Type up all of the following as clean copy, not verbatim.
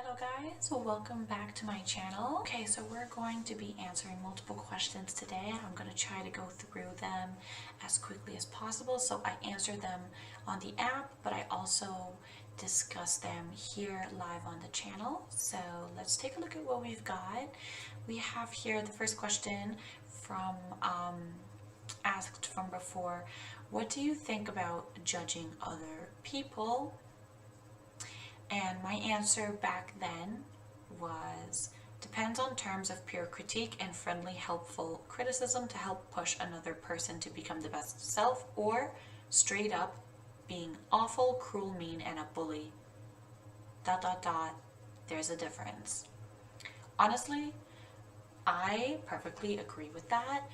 Hello guys, so welcome back to my channel. Okay, so we're going to be answering multiple questions today. I'm going to try to go through them as quickly as possible. So I answer them on the app, but I also discuss them here live on the channel. So let's take a look at what we've got. We have here the first question from asked from before. What do you think about judging other people? And my answer back then was, depends on terms of pure critique and friendly, helpful criticism to help push another person to become the best self, or straight up being awful, cruel, mean, and a bully. ... There's a difference. Honestly, I perfectly agree with that.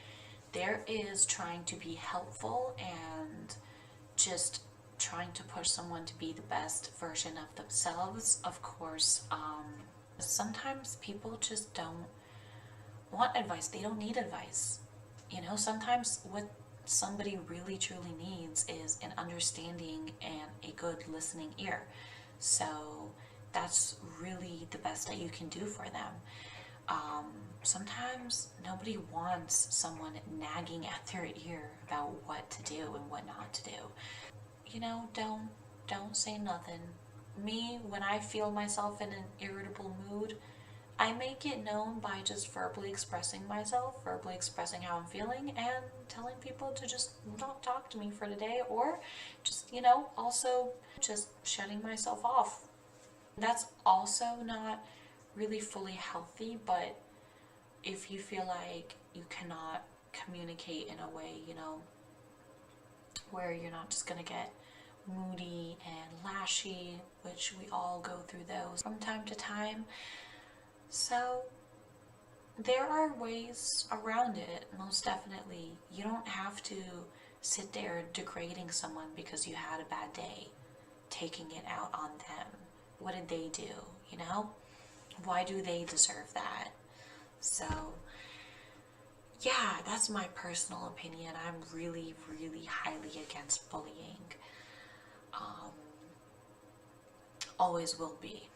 There is trying to be helpful and just trying to push someone to be the best version of themselves. Of course, sometimes people just don't want advice. They don't need advice. You know, sometimes what somebody really truly needs is an understanding and a good listening ear. So that's really the best that you can do for them. Sometimes nobody wants someone nagging at their ear about what to do and what not to do. You know, don't say nothing. Me, when I feel myself in an irritable mood, I make it known by just verbally expressing myself, verbally expressing how I'm feeling, and telling people to just not talk to me for today, or just, you know, also just shutting myself off. That's also not really fully healthy, but if you feel like you cannot communicate in a way, you know, where you're not just gonna get moody and lashy, which we all go through those from time to time. So there are ways around it, most definitely. You don't have to sit there degrading someone because you had a bad day, taking it out on them. What did they do, you know? Why do they deserve that? So yeah, that's my personal opinion. I'm really, really highly against bullying. Always will be.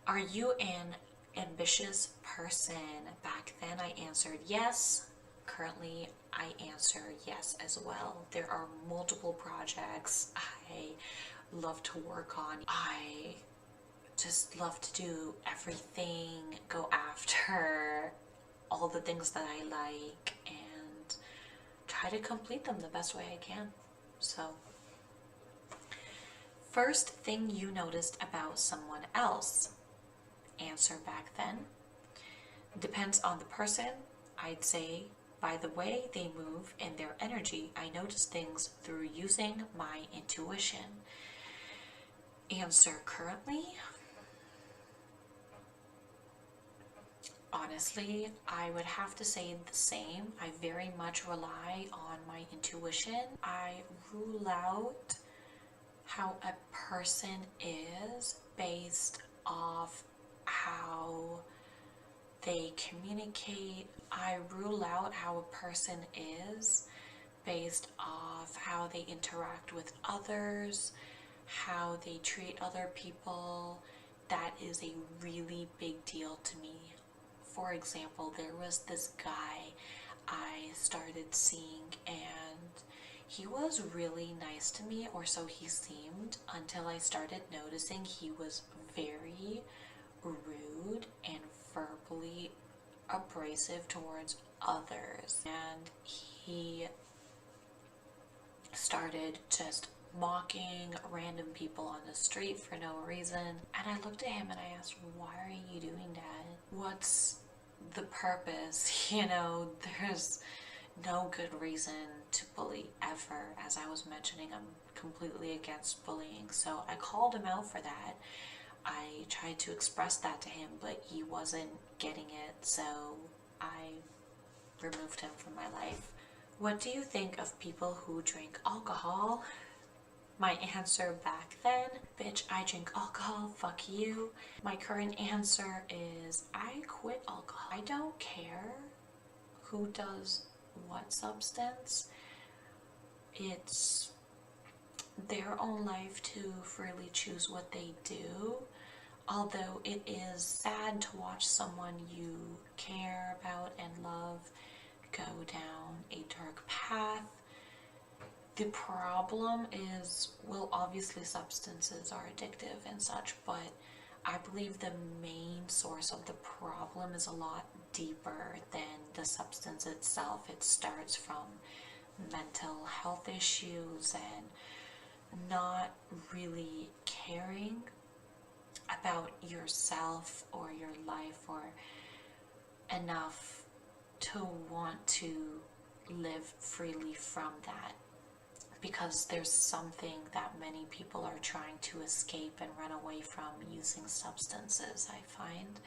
Are you an ambitious person? Back then I answered yes. Currently I answer yes as well. There are multiple projects I love to work on. I just love to do everything, go after all the things that I like, and try to complete them the best way I can. So, first thing you noticed about someone else? Answer back then. Depends on the person. I'd say by the way they move and their energy, I notice things through using my intuition. Answer currently. Honestly, I would have to say the same. I very much rely on my intuition. I rule out how a person is based off how they communicate. I rule out how a person is based off how they interact with others, how they treat other people. That is a really big deal to me. For example, there was this guy I started seeing, and he was really nice to me, or so he seemed, until I started noticing he was very rude and verbally abrasive towards others. And he started just mocking random people on the street for no reason. And I looked at him and I asked, why are you doing that? What's the purpose? You know, there's no good reason to bully ever. As I was mentioning, I'm completely against bullying. So I called him out for that. I tried to express that to him, but he wasn't getting it. So I removed him from my life. What do you think of people who drink alcohol? My answer back then, bitch, I drink alcohol, fuck you. My current answer is, I quit alcohol. I don't care who does what substance. It's their own life to freely choose what they do. Although it is sad to watch someone you care about and love go down a dark path. The problem is, well, obviously substances are addictive and such, but I believe the main source of the problem is a lot deeper than the substance itself. It starts from mental health issues and not really caring about yourself or your life or enough to want to live freely from that, because there's something that many people are trying to escape and run away from using substances, I find.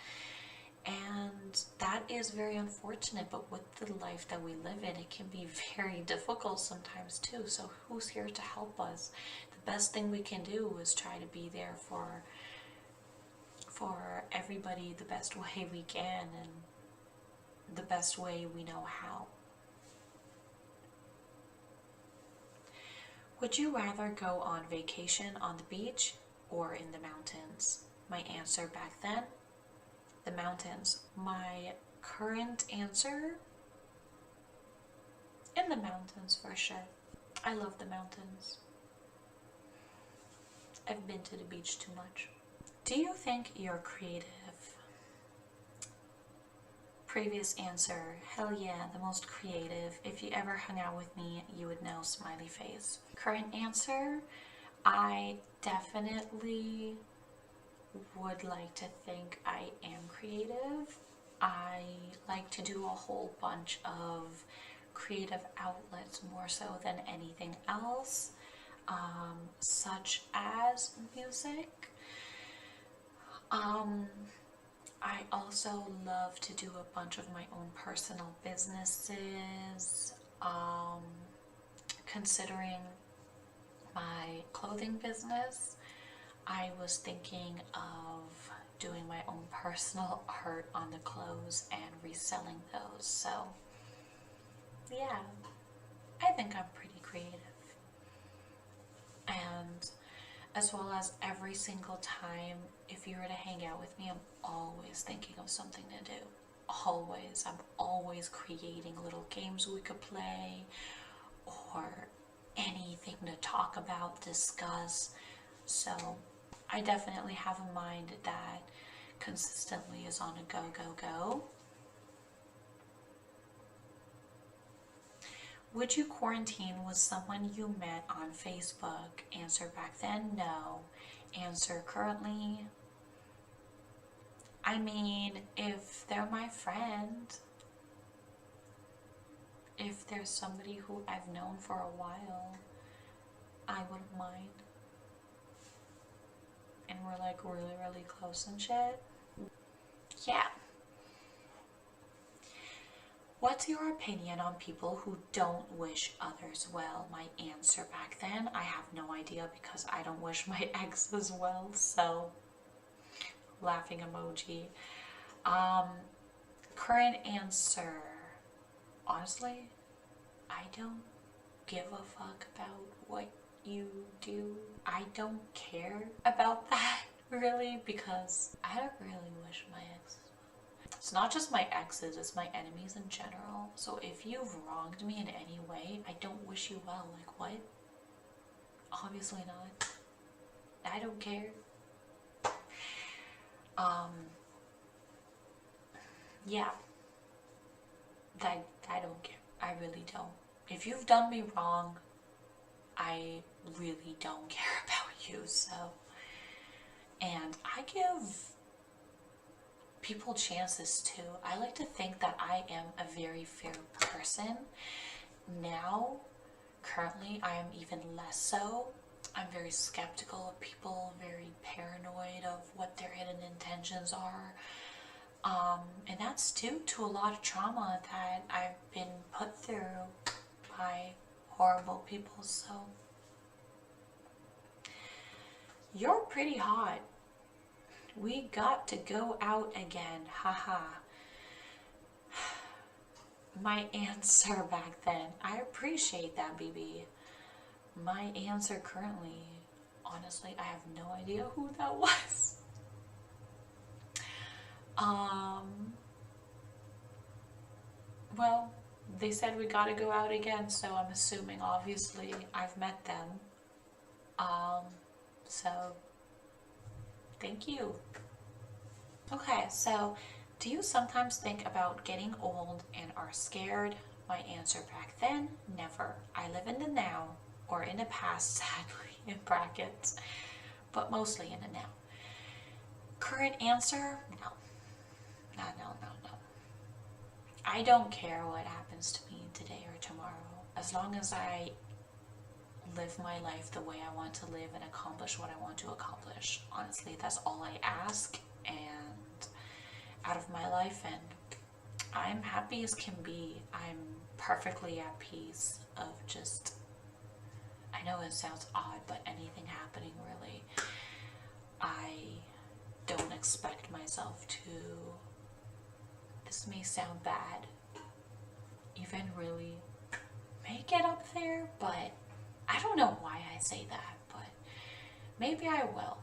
And that is very unfortunate, but with the life that we live in, it can be very difficult sometimes too. So who's here to help us? The best thing we can do is try to be there for everybody the best way we can and the best way we know how. Would you rather go on vacation on the beach or in the mountains? My answer back then, the mountains. My current answer, in the mountains for sure. I love the mountains. I've been to the beach too much. Do you think you're creative? Previous answer, hell yeah, the most creative. If you ever hung out with me, you would know, smiley face. Current answer, I definitely would like to think I am creative. I like to do a whole bunch of creative outlets more so than anything else, such as music. I also love to do a bunch of my own personal businesses. Considering my clothing business, I was thinking of doing my own personal art on the clothes and reselling those. So yeah, I think I'm pretty creative. And as well as every single time, if you were to hang out with me, I'm always thinking of something to do. Always. I'm always creating little games we could play or anything to talk about, discuss. So I definitely have a mind that consistently is on a go, go, go. Would you quarantine with someone you met on Facebook? Answer back then, no. Answer currently, I mean, if they're my friend, if there's somebody who I've known for a while, I wouldn't mind. And we're like really, really close and shit. Yeah. What's your opinion on people who don't wish others well? My answer back then, I have no idea because I don't wish my exes well, so laughing emoji. Current answer, honestly, I don't give a fuck about what you do. I don't care about that really, because I don't really wish my exes well. It's not just my exes, it's my enemies in general. So if you've wronged me in any way, I don't wish you well. Like, what? Obviously not. I don't care. Yeah. I don't care. I really don't. If you've done me wrong, I really don't care about you, so. And I give people chances too. I like to think that I am a very fair person. Now, currently, I am even less so. I'm very skeptical of people, very paranoid of what their hidden intentions are. And that's due to a lot of trauma that I've been put through by horrible people, so. You're pretty hot. We got to go out again, haha. My answer back then, I appreciate that, BB. My answer currently, honestly, I have no idea who that was. Well, they said we gotta go out again, so I'm assuming obviously I've met them. So thank you. Okay, so do you sometimes think about getting old and are scared? My answer back then, never. I live in the now, or in the past, sadly, in brackets, but mostly in the now. Current answer, no. No, no, no, no. I don't care what happens to me today or tomorrow, as long as I live my life the way I want to live and accomplish what I want to accomplish. Honestly, that's all I ask and out of my life, and I'm happy as can be. I'm perfectly at peace of just, I know it sounds odd, but anything happening really. I don't expect myself to, this may sound bad, even really make it up there, but I don't know why I say that, but maybe I will.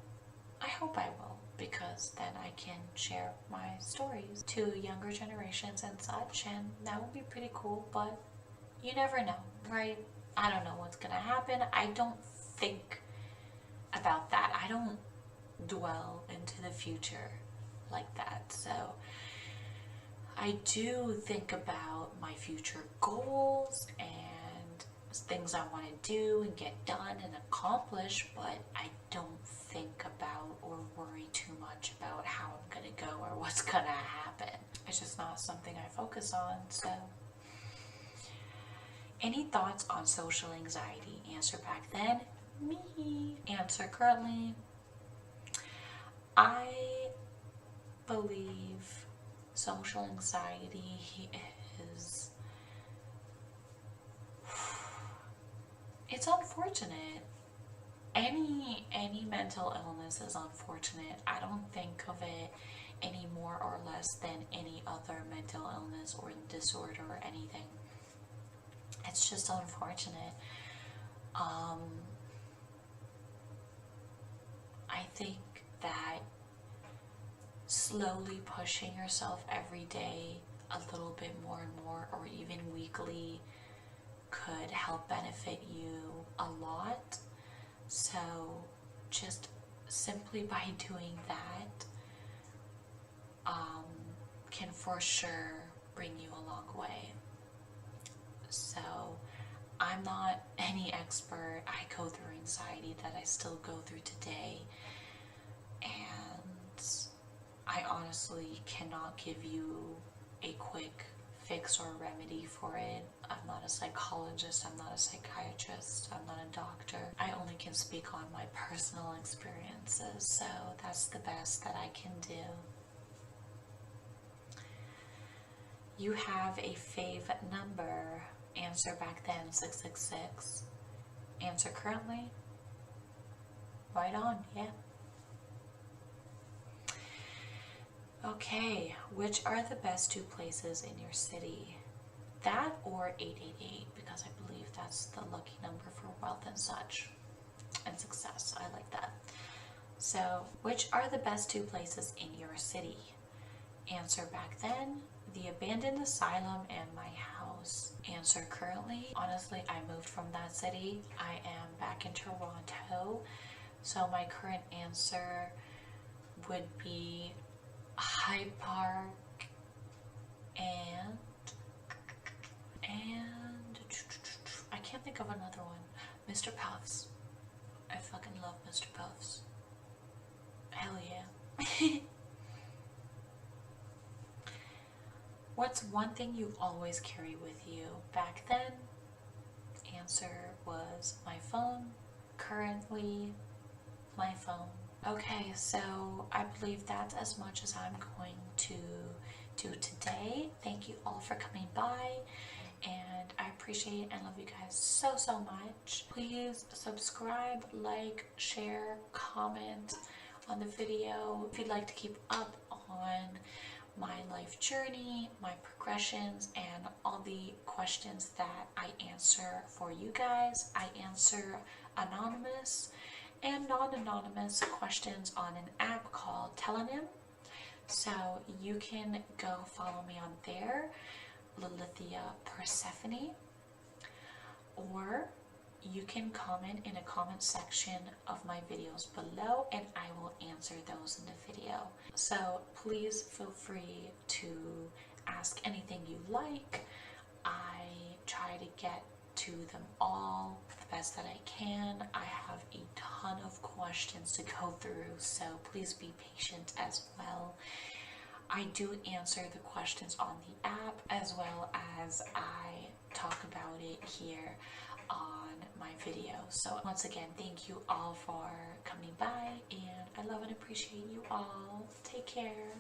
I hope I will, because then I can share my stories to younger generations and such, and that would be pretty cool, but you never know, right? I don't know what's gonna happen. I don't think about that. I don't dwell into the future like that. So I do think about my future goals and things I want to do and get done and accomplish, but I don't think about or worry too much about how I'm gonna go or what's gonna happen. It's just not something I focus on. So any thoughts on social anxiety? Answer back then, me. Answer currently, I believe social anxiety is, it's unfortunate. Any mental illness is unfortunate. I don't think of it any more or less than any other mental illness or disorder or anything. It's just unfortunate. I think that slowly pushing yourself every day a little bit more and more, or even weekly, could help benefit you a lot. So just simply by doing that can for sure bring you a long way. So I'm not any expert. I go through anxiety that I still go through today, and I honestly cannot give you a quick fix or remedy for it. I'm not a psychologist, I'm not a psychiatrist, I'm not a doctor. I only can speak on my personal experiences, so that's the best that I can do. You have a fave number. Answer back then, 666. Answer currently, right on, yeah. Okay, which are the best 2 places in your city? That or 888, because I believe that's the lucky number for wealth and such, and success. I like that. So, which are the best 2 places in your city? Answer back then, the abandoned asylum and my house. Answer currently, honestly, I moved from that city. I am back in Toronto, so my current answer would be Hyde Park and I can't think of another one. Mr. Puffs. I fucking love Mr. Puffs. Hell yeah. What's one thing you always carry with you? Back then, answer was my phone. Currently, my phone. Okay, so I believe that's as much as I'm going to do today. Thank you all for coming by, and I appreciate and love you guys so, so much. Please subscribe, like, share, comment on the video if you'd like to keep up on my life journey, my progressions, and all the questions that I answer for you guys. I answer anonymous and non-anonymous questions on an app called Telenym. So you can go follow me on there, Lilithia Persephone, or you can comment in a comment section of my videos below and I will answer those in the video. So please feel free to ask anything you like. I try to get to them all the best that I can. I have a ton of questions to go through, so please be patient as well. I do answer the questions on the app as well as I talk about it here on my video. So once again, thank you all for coming by, and I love and appreciate you all. Take care.